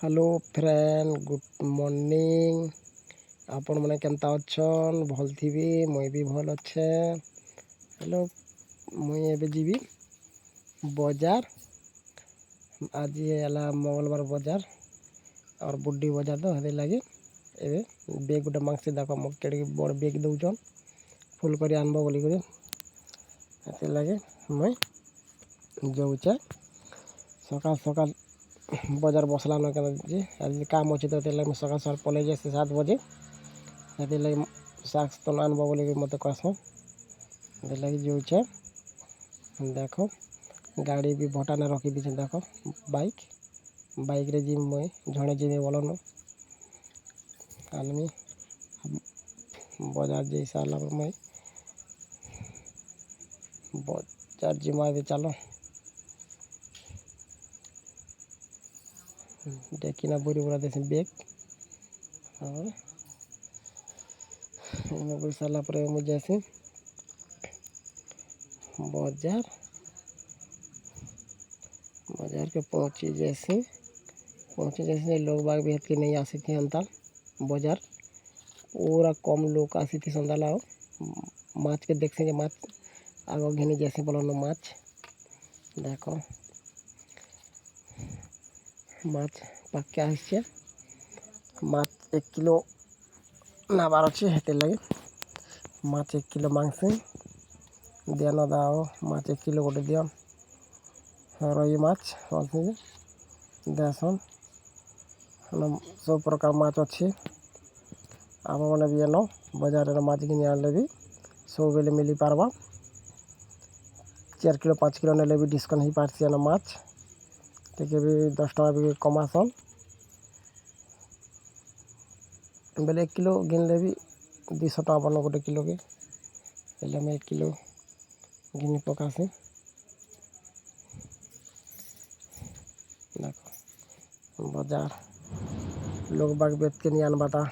Hello friend good morning. आपण मैंने केनता अच्छन भल थी मुई भी भल अच्छे। हेलो मुई एबे जीवी बाजार। आज है मंगलवार बाजार और बुड्डी बाजार तो हे लगे एबे बेग गोटे मांगसी देख मुझे बड़ बेग दौन फुल कर आनब बोलिक लगे मुई जाऊचे सकाल सकाल बाजार बसला न जे आज काम अच्छे तो लगे सकाल सकाल पलि जाए 7 बजे ये लगे साग तो आनब बोलिक मत कहसन लगे जाऊचे। देख गाड़ी भी भटाने रखी दीचे देख बाइक रे जी मुई झणे जीवी बोलन आनमी बाजार जा सारा मुई बाजार जिमा भी चलो देखना बुरी बुरा देसी बेग और बुरी सारा पर मुझे जैसे बाजार बाजार के पहुँची जैसे लोग बाग भी के नहीं आसी थी अंताल बाजार पूरा कम लोग आसी थी संदाला माछ के देख माछ आगो घिनी जैसे बोलो माछ देखो माछ पाके आसছে माछ 1 किलो नाबार अच्छे हेते लगे माछ 1 किलो मांगसी दिया दाओ माछ 1 किलो गोटे दियन रही माछ देसन सब प्रकार माछ अच्छे आप मैंने भी एन बाजार माछ घिनी आनले भी सब बेले मिली पारबा 4 किलो 5 किलो नेले भी डिस्काउंट हो पार्सी एन माछ टिके भी 10 टका भी कमासन बेले 1 किलो घिनले भी 200 टका बन गोटे किलो के 1 किलो घिनी पकासी देखो बाजार लोग बाग बेच के नहीं आनबाता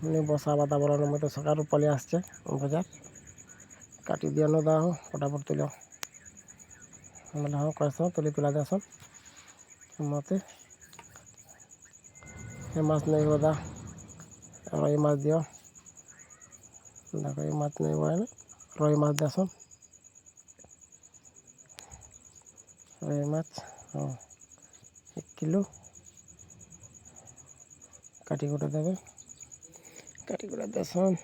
नहीं बसा बाता बोला मैं तो सकाल पलि आसचे बाजार काटी दिया न दा हो फटाफट तुलो मतलब हाँ कैसा तुली तुला देसन मत ये माछ नहीं होता रही माछ दियो देखो ये माछ नहीं हुआ है ना रही माछ देसन रही माछ हाँ 1 किलो काटी गोटे देवे काटी गोटे देसन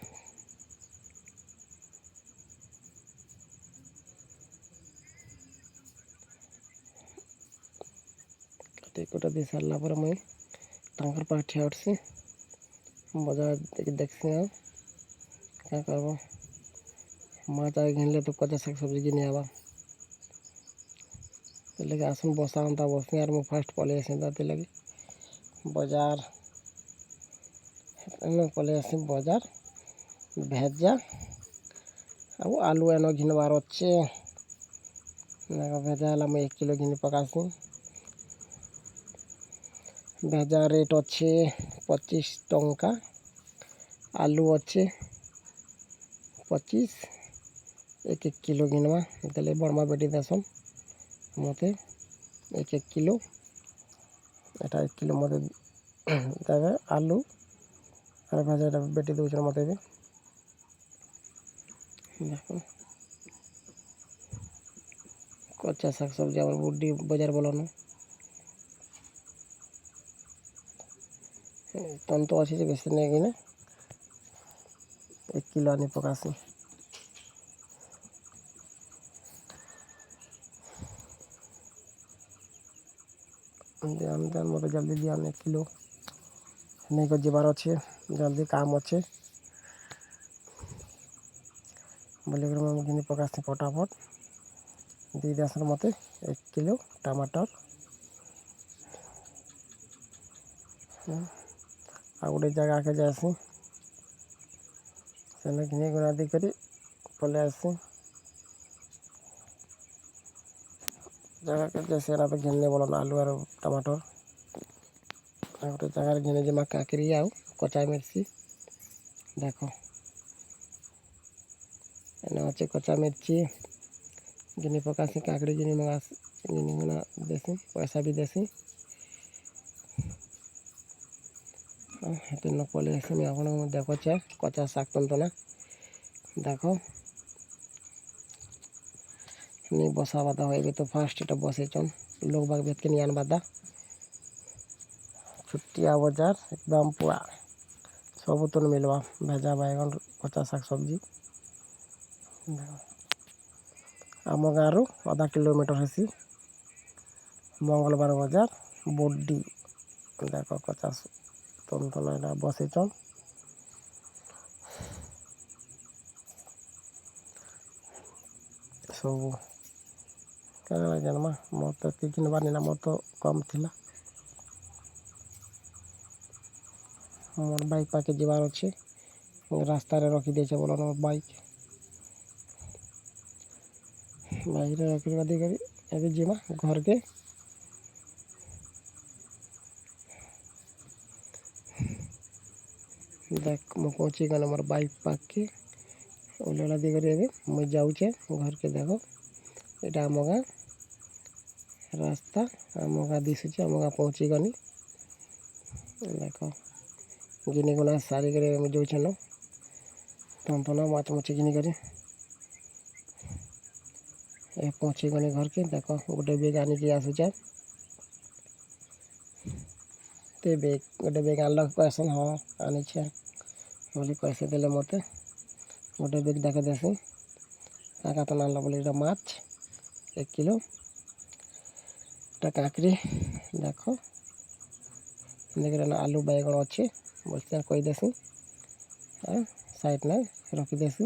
काटी गोटे दे सारा पर मुई टांगर पाख ठिया उठसी बाजार देखसी क्या करब माछ आगे घिनले तो कच्चा साग सब्जी घिनी आवा लगे आसन बसा अंता बसनी और मुझे फास्ट पलि आसी लगे बाजार पलि आसी बाजार भेजा अब आलू एन घिनबार अच्छे भेजा है मुझे 1 किलो घिनी पकासी भेजा रेट अच्छे 25 टंका आलू अच्छे 25 1 किलो घिनवा गले बड़मा बेटी देसन मत 1 किलो एटा 1 किलो मत देवे आलू और भेजा बेटी दूसरे मत भी देखो कच्चा साग सब्जी आम बुड्डी बाजार बोलन तन तो अच्छे बेसी नहीं कि 1 किलो आनी पकासी ध्यान मत जल्दी दियान 1 किलो नहीं को जीवार अच्छे जल्दी काम अच्छे बोलिक मैं घिनी पकासी फटाफट दी देसन मत 1 किलो टमाटर आ गोटे जगह के जासी से घिनी गुना दी करी पलि आसी जगह के जैसे ना तो घिनने बोलन आलू और टमाटर गोटे जगह घिने जमा काकरी आउ कचा मिर्ची देखो एना अच्छे कचा मिर्ची घिनी पकासी काकड़ी घिनी मंगा घिनी गुना देसी पैसा भी देसी ହେତେ ନ ପଳେଇ ଆସିମି ଆପଣଙ୍କୁ ଦେଖୁଛେ କଚା ଶାଗ ତନ୍ତନା ଦେଖ ନି ବସା ବାଦା ଏବେ ତ ଫାଷ୍ଟ এটা বসেছন লোক বাগ বেতকে নিয়ে আনবাদা छुट्टिया बाजार एकदम पूरा सबुतन मिलवा भेजा बैगन कच्चा शाक सब्जी आम गाँव आधा किलोमीटर हेसी मंगलबार बाजार बड्डी देख कच्चा तंतना बसैचन सब क्या जानमा मोर तो किनबार ना मोर तो कम थिला मोर बाइक पाके जीवार अच्छे रास्ता रखी दे बोल बाइक बाइक रखी अभी जीवा घर के देख मु पहुँची गल मोर बाइक पाके ओला दिगरी अभी मुझे जाऊे घर के देखो यहाँ आम गाँ रास्ता आम गाँ दिशुचे आम गाँ पहुँची गनी देख गिनी गुना सारी जाऊन तंतना माछ मुछ घिनिक पहुँची गनी घर के देख गोटे बेग आनिकी आसुचे ते बेग गोटे बेग आनल कहसन हाँ आनी बोली पैसे देले मत गोटे बेग देखे देसी काका तो आनल बोले माछ 1 किलो काकरी देख देख आलू बैगन अच्छे बोलते कहीदेसी साइड में रखीदेसी